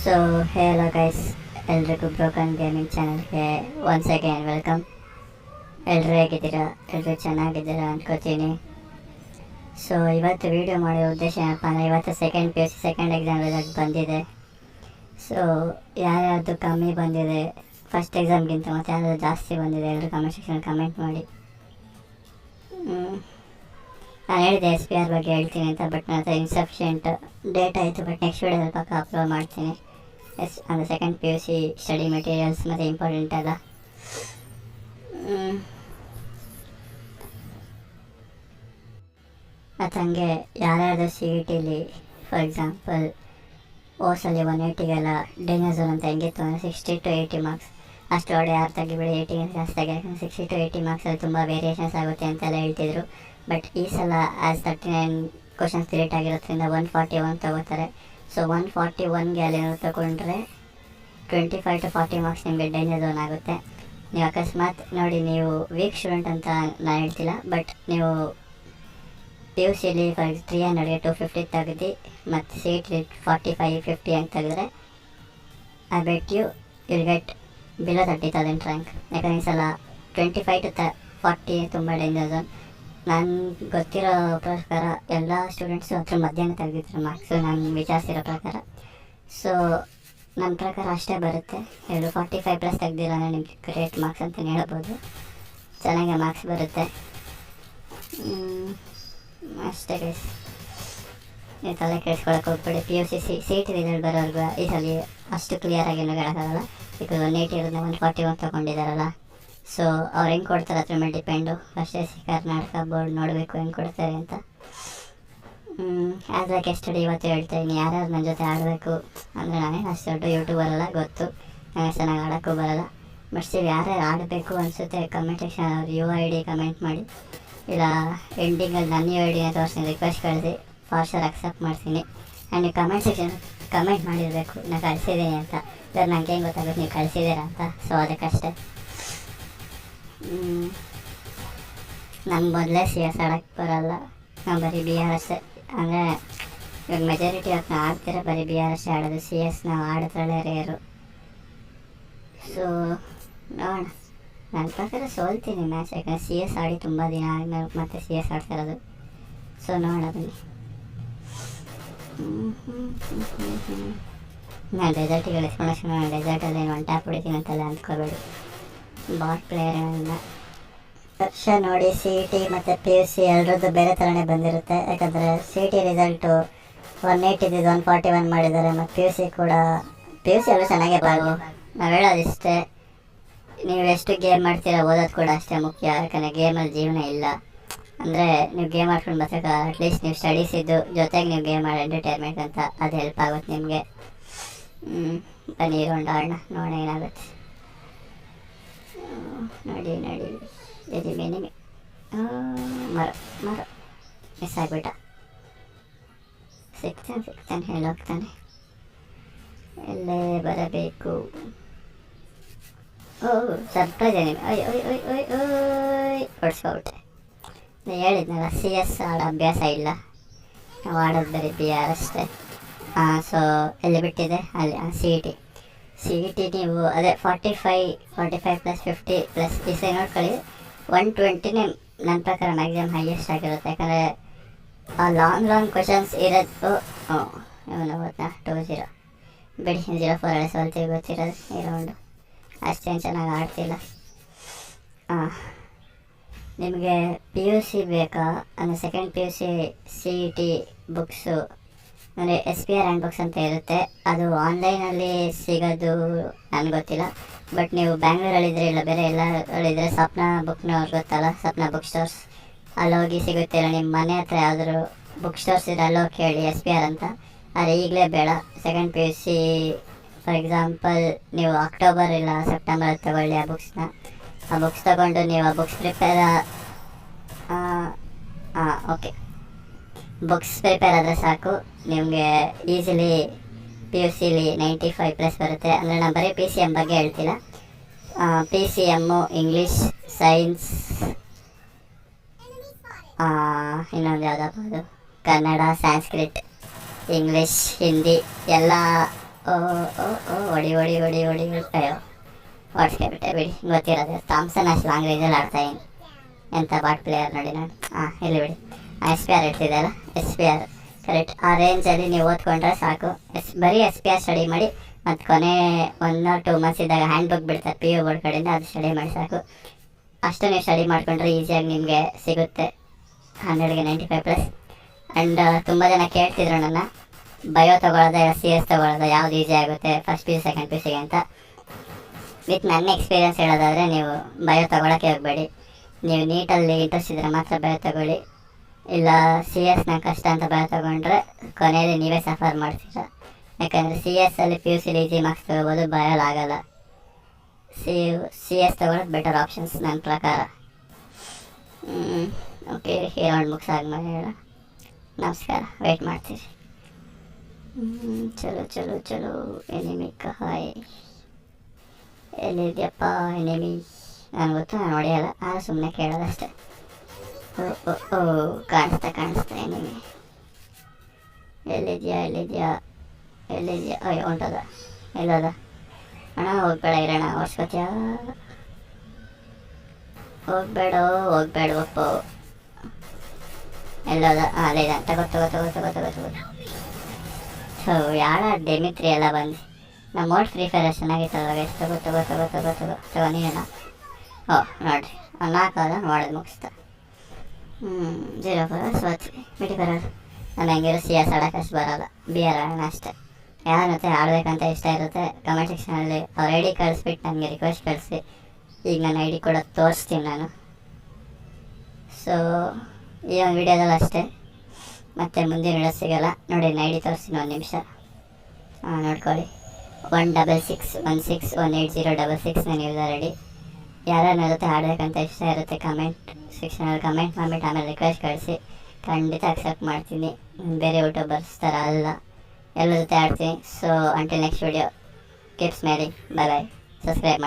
So hello guys, ಎಲ್ರಿಗೂ broken gaming ಚಾನಲ್ಗೆ once again welcome. ಎಲ್ಲರೂ ಹೇಗಿದ್ದೀರಾ? ಎಲ್ಲರೂ ಚೆನ್ನಾಗಿದ್ದೀರಾ ಅಂದ್ಕೋತೀನಿ. ಸೊ ಇವತ್ತು ವೀಡಿಯೋ ಮಾಡೋ ಉದ್ದೇಶ ಏನಪ್ಪ ಅಂದರೆ, ಇವತ್ತು second P U C second exam result ಬಂದಿದೆ. ಸೊ ಯಾರ್ಯಾರ್ದು ಕಮ್ಮಿ ಬಂದಿದೆ ಫಸ್ಟ್ ಎಕ್ಸಾಮ್ಗಿಂತ ಮತ್ತು ಯಾರ್ಯಾರು ಜಾಸ್ತಿ ಬಂದಿದೆ ಎಲ್ಲರೂ ಕಮೆಂಟ್ ಸೆಕ್ಷನ್ ಕಮೆಂಟ್ ಮಾಡಿ. ನಾನು ಹೇಳಿದೆ SPR ಬಗ್ಗೆ ಹೇಳ್ತೀನಿ ಅಂತ, ಬಟ್ ನನ್ನ ಹತ್ರ ಇನ್ಸಫಿಷಿಯೆಂಟ್ ಡೇಟ್ ಆಯಿತು. ಬಟ್ ನೆಕ್ಸ್ಟ್ ವೀಡಿಯೋದಲ್ಲಿ ಪಕ್ಕ ಅಪ್ಲೋಡ್ ಮಾಡ್ತೀನಿ. ಅಂದರೆ second P U C study materials ಮತ್ತು ಇಂಪಾರ್ಟೆಂಟ್ ಎಲ್ಲ. ಮತ್ತು ಹಂಗೆ ಯಾರ್ಯಾರ್ದು CET-ಲಿ ಫಾರ್ ಎಕ್ಸಾಂಪಲ್ ಓಸಲ್ಲಿ 180ಗೆಲ್ಲ ಡೇಂಜರ್ ಝೋನ್ ಅಂತ ಹೆಂಗಿತ್ತು ಅಂದರೆ 60 to 80 ಮಾರ್ಕ್ಸ್ ಅಷ್ಟು ಒಳ್ಳೆ ಯಾರು ತೆಗಿಬೇಡಿ, 80 ಜಾಸ್ತಿ ಆಗಿ 60 to 80 ಮಾರ್ಕ್ಸಲ್ಲಿ ತುಂಬ ವೇರಿಯೇಷನ್ಸ್ ಆಗುತ್ತೆ ಅಂತೆಲ್ಲ ಹೇಳ್ತಿದ್ರು. ಬಟ್ ಈ ಸಲ ಆ್ಯಸ್ 39 ಕ್ವಶನ್ಸ್ ಕ್ರಿಯೇಟ್ ಆಗಿರೋದ್ರಿಂದ 141 ತೊಗೋತಾರೆ. ಸೊ 141ಗೆ ಅಲ್ಲೇನಾದ್ರು ತೊಗೊಂಡ್ರೆ 25 to 40 ಮಾರ್ಕ್ಸ್ ನಿಮಗೆ ಡೇಂಜರ್ ಝೋನ್ ಆಗುತ್ತೆ. ನೀವು ಅಕಸ್ಮಾತ್ ನೋಡಿ, ನೀವು ವೀಕ್ ಸ್ಟೂಡೆಂಟ್ ಅಂತ ನಾನು ಹೇಳ್ತಿಲ್ಲ, ಬಟ್ ನೀವು PUC-ಲಿ ಫಾರ್ 300ಗೆ 250 ತೆಗೆದು ಮತ್ತು CET-ಲಿ 45-50 ಅಂತ ತೆಗೆದ್ರೆ I bet you will get below 30,000 rank. ಯಾಕಂದರೆ ಈ ಸಲ 25 to 40 ತುಂಬ ಡೇಂಜರ್ ಝೋನ್. ನಾನು ಗೊತ್ತಿರೋ ಪ್ರಕಾರ ಎಲ್ಲ ಸ್ಟೂಡೆಂಟ್ಸು ಹತ್ರ ಮಧ್ಯಾಹ್ನ ತೆಗೆದಿದ್ರು ಮಾರ್ಕ್ಸು, ನಾನು ವಿಚಾರಿಸಿರೋ ಪ್ರಕಾರ. ಸೊ ನನ್ನ ಪ್ರಕಾರ ಅಷ್ಟೇ ಬರುತ್ತೆ. 45+ ತೆಗ್ದಿಲ್ಲ ಅಂದರೆ ನಿಮಗೆ ಗ್ರೇಟ್ ಮಾರ್ಕ್ಸ್ ಅಂತಲೇ ಹೇಳ್ಬೋದು. ಚೆನ್ನಾಗಿ ಮಾರ್ಕ್ಸ್ ಬರುತ್ತೆ. ಅಷ್ಟೇ ಗೈಸ್, ನೀವು ತಲೆ ಕೆಡಿಸ್ಕೊಳಕ್ಕೆ ಹೋಗ್ಬೇಡಿ. PUC CET ರಿಸಲ್ಟ್ ಬರೋರ್ಗು ಈ ಸಲ ಅಷ್ಟು ಕ್ಲಿಯರಾಗಿ ಏನು ಹೇಳೋಕ್ಕಾಗಲ್ಲ. ಈಗ 180 ಇರೋದನ್ನ 141 ತೊಗೊಂಡಿದ್ದಾರಲ್ಲ. ಸೊ ಅವ್ರು ಹೆಂಗೆ ಕೊಡ್ತಾರೆ ಅದ್ರ ಮೇಲೆ ಡಿಪೆಂಡು. ಫಸ್ಟ್ ಕರ್ನಾಟಕ ಬೋರ್ಡ್ ನೋಡಬೇಕು ಹೆಂಗೆ ಕೊಡ್ತಾರೆ ಅಂತ. ಆ್ಯಸ್ ಲೈಕ್ ಎಸ್ಟಡಿ ಇವತ್ತು ಹೇಳ್ತಾಯಿದ್ದೀನಿ, ಯಾರ್ಯಾರು ನನ್ನ ಜೊತೆ ಆಡಬೇಕು ಅಂದರೆ, ನಾನೇನು ಅಷ್ಟು ದೊಡ್ಡ ಯೂಟ್ಯೂಬರಲ್ಲ, ಗೊತ್ತು ನನಗೆ ಚೆನ್ನಾಗಿ ಆಡೋಕ್ಕೂ ಬರೋಲ್ಲ. ಬಟ್ ಸ್ಟಿಲ್ ಯಾರ್ಯಾರು ಆಡಬೇಕು ಅನಿಸುತ್ತೆ ಕಮೆಂಟ್ ಸೆಕ್ಷನ್ ಅವ್ರು UID ಕಮೆಂಟ್ ಮಾಡಿ, ಇಲ್ಲ ಎಂಡಿಂಗಲ್ಲಿ ನನ್ನ UIDನ ತೋರಿಸ್ತೀನಿ, ರಿಕ್ವೆಸ್ಟ್ ಕಳಿಸಿ, ಫಾಸ್ಟರ್ ಅಕ್ಸೆಪ್ಟ್ ಮಾಡ್ತೀನಿ. ಆ್ಯಂಡ್ ನೀವು ಕಮೆಂಟ್ ಸೆಕ್ಷನ್ ಕಮೆಂಟ್ ಮಾಡಿರಬೇಕು ನಾನು ಕಳಿಸಿದ್ದೀನಿ ಅಂತ. ಇವಾಗ ನನಗೆ ಹೆಂಗೆ ಗೊತ್ತಾಗುತ್ತೆ ನೀವು ಕಳಿಸಿದ್ದೀರಾ ಅಂತ. ಸೊ ಅದಕ್ಕಷ್ಟೇ. ನಮ್ಗೆ ಮೊದಲೇ CS ಆಡೋಕ್ಕೆ ಬರೋಲ್ಲ, ನಾವು ಬರೀ BRS ಅಂದರೆ ಇವಾಗ ಮೆಜಾರಿಟಿ ಆಫ್ ನಾವು ಆಡ್ತೀರ ಬರೀ BRS ಆಡೋದು. CS ನಾವು ಆಡೋದ್ರಲ್ಲೇ ರೇರು. ಸೊ ನೋಡೋಣ, ನನ್ನ ಪ್ರಕಾರ ಸೋಲ್ತೀನಿ ಮ್ಯಾಚ್, ಯಾಕಂದರೆ CS ಆಡಿ ತುಂಬ ದಿನ ಆದಮೇಲೆ ಮತ್ತೆ CS ಆಡ್ತಾ ಇರೋದು. ಸೊ ನೋಡೋಣ ಬನ್ನಿ. ನಾನು ಡೆಸರ್ಟಿಗೆ ಎಕ್ಸ್ಪ್ಲನೇಷನ್ ಡೆಸರ್ಟಲ್ಲಿ ಒನ್ ಟ್ಯಾಪ್ ಹೊಡಿತೀನಿ ಅಂತೆಲ್ಲ ಅಂದ್ಕೋಬೇಡಿ. ಬಾಟ್ ಪ್ಲೇಯರ್ ನನ್ನ ವರ್ಷ ನೋಡಿ CET ಮತ್ತು PUC ಎಲ್ಲರದ್ದು ಬೇರೆ ಥರನೇ ಬಂದಿರುತ್ತೆ. ಯಾಕಂದರೆ CET ರಿಸಲ್ಟು 180 141 ಮಾಡಿದ್ದಾರೆ. ಮತ್ತು PUC ಕೂಡ ಎಲ್ಲ ಚೆನ್ನಾಗೇ ಬರಲಿ. ನಾವು ಹೇಳೋದಿಷ್ಟೇ, ನೀವು ಎಷ್ಟು ಗೇಮ್ ಮಾಡ್ತೀರಾ ಓದೋದು ಕೂಡ ಅಷ್ಟೇ ಮುಖ್ಯ. ಯಾಕಂದರೆ ಗೇಮಲ್ಲಿ ಜೀವನ ಇಲ್ಲ. ಅಂದರೆ ನೀವು ಗೇಮ್ ಆಡ್ಕೊಂಡು ಬರ್ಬೇಕು, ಅಟ್ಲೀಸ್ಟ್ ನೀವು ಸ್ಟಡೀಸ್ ಇದ್ದು ಜೊತೆಗೆ ನೀವು ಗೇಮ್ ಮಾಡಿ ಎಂಟರ್ಟೈನ್ಮೆಂಟ್ ಅಂತ ಅದು ಹೆಲ್ಪ್ ಆಗುತ್ತೆ ನಿಮಗೆ. ಬನ್ನಿ ರೌಂಡ್ ಆಡೋಣ, ನೋಡೋಣ ಏನಾಗುತ್ತೆ. ನೋಡಿ ಇದು ಮಿನಿಮಿ ಮರ ಮಿಸ್ ಆಗಿಬಿಟ್ಟ. ಸಿಗ್ತಾನೆ ಹೇಳೋಗ್ತಾನೆ, ಎಲ್ಲೇ ಬರಬೇಕು. ಸರ್ಪ್ರೈಸ್ ಏನಿದೆ. ಹೊಡ್ಸ್ಕೊಬಿಟ್ಟೆ. ನಾನು ಹೇಳಿದ್ನಲ್ಲ CS ಆಡೋ ಅಭ್ಯಾಸ ಇಲ್ಲ, ನಾವು ಆಡೋದು ಬರೀ BR ಅಷ್ಟೇ. ಸೊ ಎಲ್ಲಿ ಬಿಟ್ಟಿದೆ ಅಲ್ಲಿ CET ನೀವು ಅದೇ 45+50+ ಈ ಸೈ ನೋಡ್ಕೊಳ್ಳಿ. 120ನೇ ನನ್ನ ಪ್ರಕಾರ ಮ್ಯಾಕ್ಸಿಮಮ್ ಹೈಯೆಸ್ಟ್ ಆಗಿರುತ್ತೆ. ಯಾಕಂದರೆ ಆ ಲಾಂಗ್ ಕ್ವಶನ್ಸ್ ಇರೋದು. ಇವನು ಓದ್ನಾ 20 ಬಿಡಿ, 04 ಸೋಲ್ತೀವಿ ಗೊತ್ತಿರೋದು ಈ ರೌಂಡು. ಅಷ್ಟೇನು ಚೆನ್ನಾಗಿ ಆಡ್ತಿಲ್ಲ. ನಿಮಗೆ PUC ಬೇಕಾ ಅಂದರೆ ಸೆಕೆಂಡ್ PUC CET ಬುಕ್ಸು ಅಂದರೆ SPR ಹ್ಯಾಂಡ್ ಬುಕ್ಸ್ ಅಂತ ಇರುತ್ತೆ. ಅದು ಆನ್ಲೈನಲ್ಲಿ ಸಿಗೋದು ನನಗೆ ಗೊತ್ತಿಲ್ಲ. ಬಟ್ ನೀವು ಬ್ಯಾಂಗ್ಳೂರಲ್ಲಿದ್ದರೆ ಇಲ್ಲ ಬೇರೆ ಎಲ್ಲಗಳಿದ್ದರೆ ಸಪ್ನಾ ಬುಕ್ನವ್ರು ಗೊತ್ತಲ್ಲ, ಸಪ್ನಾ ಬುಕ್ ಸ್ಟೋರ್ಸ್, ಅಲ್ಲೋಗಿ ಸಿಗುತ್ತೆ. ಇಲ್ಲ ನಿಮ್ಮ ಮನೆ ಹತ್ರ ಯಾವುದಾದ್ರು ಬುಕ್ ಸ್ಟೋರ್ಸ್ ಇದೆ ಅಲ್ಲೋಗಿ ಕೇಳಿ SPR ಅಂತ. ಆದರೆ ಈಗಲೇ ಬೇಡ. ಸೆಕೆಂಡ್ PUC ಫಾರ್ ಎಕ್ಸಾಂಪಲ್ ನೀವು ಅಕ್ಟೋಬರ್ ಇಲ್ಲ ಸೆಪ್ಟೆಂಬರ್ ತಗೊಳ್ಳಿ ಆ ಬುಕ್ಸ್ನ. ಆ ಬುಕ್ಸ್ ತೊಗೊಂಡು ನೀವು ಆ ಬುಕ್ಸ್ ಓಕೆ ಬುಕ್ಸ್ ಪ್ರಿಪೇರ್ ಆದರೆ ಸಾಕು, ನಿಮಗೆ ಈಸಿಲಿ PUC-ಲಿ 95+ ಬರುತ್ತೆ. ಅಂದರೆ ನಾನು ಬರೀ PCM ಬಗ್ಗೆ ಹೇಳ್ತಿಲ್ಲ. PCM, ಇಂಗ್ಲೀಷ್, ಸೈನ್ಸ್, ಇನ್ನೊಂದು ಯಾವುದಪ್ಪ ಅದು, ಕನ್ನಡ, ಸಂಸ್ಕೃತ್, ಇಂಗ್ಲೀಷ್, ಹಿಂದಿ ಎಲ್ಲ ಓ ಓ ಓ ಹೊಡಿ ಹೊಡಿ ಹೊಡಿ ಹೊಡಿ ಅಯ್ಯೋ ಹೊಡ್ಸ್ಕೊಬಿಟ್ಟೆ ಬಿಡಿ, ಗೊತ್ತಿರೋದು ಥಾಮ್ಸನ್ ಅಷ್ಟು ಲಾಂಗ್ ರೇಂಜಲ್ಲಿ ಆಡ್ತಾಯಿದ್ದೀನಿ. ಎಂಥ ಬಾಟ್ ಪ್ಲೇಯರ್ ನೋಡಿ ನಾನು. ಇಲ್ಲಿ ಬಿಡಿ, ಎಸ್ ಪಿ ಆರ್ ಇಡ್ತಿದ್ದಲ್ಲ, ಎಸ್ ಪಿ ಆರ್ ಕರೆಕ್ಟ್ ಆ ರೇಂಜಲ್ಲಿ ನೀವು ಓದ್ಕೊಂಡ್ರೆ ಸಾಕು. ಬರೀ ಎಸ್ ಪಿ ಆರ್ ಸ್ಟಡಿ ಮಾಡಿ, ಮತ್ತು ಕೊನೆ 1 or 2 months ಇದ್ದಾಗ ಹ್ಯಾಂಡ್ ಬುಕ್ ಬಿಡ್ತಾರೆ ಪಿ ಯು ಬೋರ್ಡ್ ಕಡೆಯಿಂದ, ಅದು ಸ್ಟಡಿ ಮಾಡಿ ಸಾಕು. ಅಷ್ಟು ನೀವು ಸ್ಟಡಿ ಮಾಡಿಕೊಂಡ್ರೆ ಈಸಿಯಾಗಿ ನಿಮಗೆ ಸಿಗುತ್ತೆ 100ಗೆ 95+. ಆ್ಯಂಡ್ ತುಂಬ ಜನ ಕೇಳ್ತಿದ್ರು ನನ್ನ ಬಯೋ ತೊಗೊಳ್ಳೋದ ಸಿ ಎಸ್ ತೊಗೊಳ್ಳೋದ ಯಾವ್ದು ಈಸಿ ಆಗುತ್ತೆ first P U second P U ಸಿಗೆ ಅಂತ. ವಿತ್ ನನ್ನ ಎಕ್ಸ್ಪೀರಿಯನ್ಸ್ ಹೇಳೋದಾದರೆ ನೀವು ಬಯೋ ತೊಗೊಳಕ್ಕೆ ಹೋಗಬೇಡಿ. ನೀವು ನೀಟಲ್ಲಿ ಇಂಟ್ರೆಸ್ಟ್ ಇದ್ದರೆ ಮಾತ್ರ ಬಯೋ ತೊಗೊಳ್ಳಿ, ಇಲ್ಲ ಸಿ ಎಸ್ನ ಕಷ್ಟ ಅಂತ ಬಯೋ ತೊಗೊಂಡ್ರೆ ಕೊನೆಯಲ್ಲಿ ನೀವೇ ಸಫರ್ ಮಾಡ್ತೀರ. ಯಾಕಂದರೆ ಸಿ ಎಸ್ಸಲ್ಲಿ ಪಿ ಯು ಸಿಲಿ ಈಸಿ ಮಾರ್ಕ್ಸ್ ತೊಗೋಬೋದು, ಬಯೋಲ್ ಆಗಲ್ಲ. ಸಿ ಎಸ್ ತೊಗೊಳೋದು ಬೆಟರ್ ಆಪ್ಷನ್ಸ್ ನನ್ನ ಪ್ರಕಾರ. ಓಕೆ, ಈ ರೌಂಡ್ ಮುಗಿಸಾದ್ಮೇಲೆ ಹೇಳ ನಮಸ್ಕಾರ, ವೆಯ್ಟ್ ಮಾಡ್ತೀರಿ. ಚಲೋ ಚಲೋ ಚಲೋ. ಎನಿಮಿ ಕಹಾಯ್, ಎಲ್ಲಿದೆಯಪ್ಪ ಎನಿಮಿ? ನನಗೆ ಗೊತ್ತು, ನಾನು ಹೊಡೆಯಲ್ಲ, ಆದರೆ ಸುಮ್ಮನೆ ಕೇಳೋದಷ್ಟೇ. ಓ ಓ ಕಾಣಿಸ್ತಾ ಎನಿಮಿ. ಎಲ್ಲಿದೆಯಾ ಎಲ್ಲಿದೆಯಾ ಎಲ್ಲಿದೆಯಾ? ಅಯ್ಯೋ ಹೊಂಟದ, ಎಲ್ಲೋದ? ಅಣ್ಣ ಹೋಗ್ಬೇಡ ಇರೋಣ, ಓಡಿಸ್ಕೋತೀಯ? ಹೋಗ್ಬೇಡ ಒಪ್ಪು. ಎಲ್ಲೋದ? ಅಲ್ಲಿದೆ, ತಗೋ. ಸೊ ಯಾರ ಡೆಮಿತ್ರಿ ಎಲ್ಲ ಬಂದು ನಮ್ಮ ಓಲ್ಡ್ ಫ್ರೀ ಫೈರ್ ಚೆನ್ನಾಗಿತ್ತಲ್ಲ ಗೈಸ್. ತಗೋ ನೀನ. ಓ ನೋಡಿರಿ, 4 ನೋಡೋದು ಮುಗಿಸ್ತಾ. 0 ಸೋತ್ವಿ, ಬಿಟ್ಟು ಬರೋದು. ನಾನು ಹೆಂಗಿರೋ ಸಿ ಎಸ್ ಆಡೋಕೆ ಅಷ್ಟು ಬರೋಲ್ಲ, ಬಿ ಆರ್ ಆಡೋಣ ಅಷ್ಟೇ. ಯಾರ ಜೊತೆ ಆಡಬೇಕಂತ ಇಷ್ಟ ಇರುತ್ತೆ ಕಮೆಂಟ್ ಸೆಕ್ಷನಲ್ಲಿ ಅವ್ರ ಐ ಡಿ ಕಳಿಸ್ಬಿಟ್ಟು ನನಗೆ ರಿಕ್ವೆಸ್ಟ್ ಕಳಿಸಿ. ಈಗ ನನ್ನ ಐ ಡಿ ಕೂಡ ತೋರಿಸ್ತೀನಿ ನಾನು. ಸೊ ಈ ಒಂದು ವಿಡಿಯೋದಲ್ಲಿ ಅಷ್ಟೇ, ಮತ್ತು ಮುಂದಿನ ವಿಡಿಯೋ ಸಿಗೋಲ್ಲ. ನೋಡಿ ನನ್ನ ಐ ಡಿ ತೋರಿಸ್ತೀನಿ, 1 ನಿಮಿಷ ನೋಡ್ಕೊಳ್ಳಿ. 166161806 ನನ್ನ ಯೂಸರ್ ಐ ಡಿ. ಯಾರ್ಯಾರ ನನ್ನ ಜೊತೆ ಆಡಬೇಕಂತ ಇಷ್ಟ ಇರುತ್ತೆ ಕಮೆಂಟ್ ಸೆಕ್ಷನಲ್ಲಿ ಕಮೆಂಟ್ ಮಾಡಿಬಿಟ್ಟು ಆಮೇಲೆ ರಿಕ್ವೆಸ್ಟ್ ಕಳಿಸಿ, ಖಂಡಿತ ಅಕ್ಸೆಪ್ಟ್ ಮಾಡ್ತೀನಿ. ಬೇರೆ ಯೂಟ್ಯೂಬರ್ಸ್ ಥರ ಅಲ್ಲ, ಎಲ್ಲರ ಜೊತೆ ಆಡ್ತೀನಿ. So until next video, keep smiling, by subscribe ಮಾಡಿ.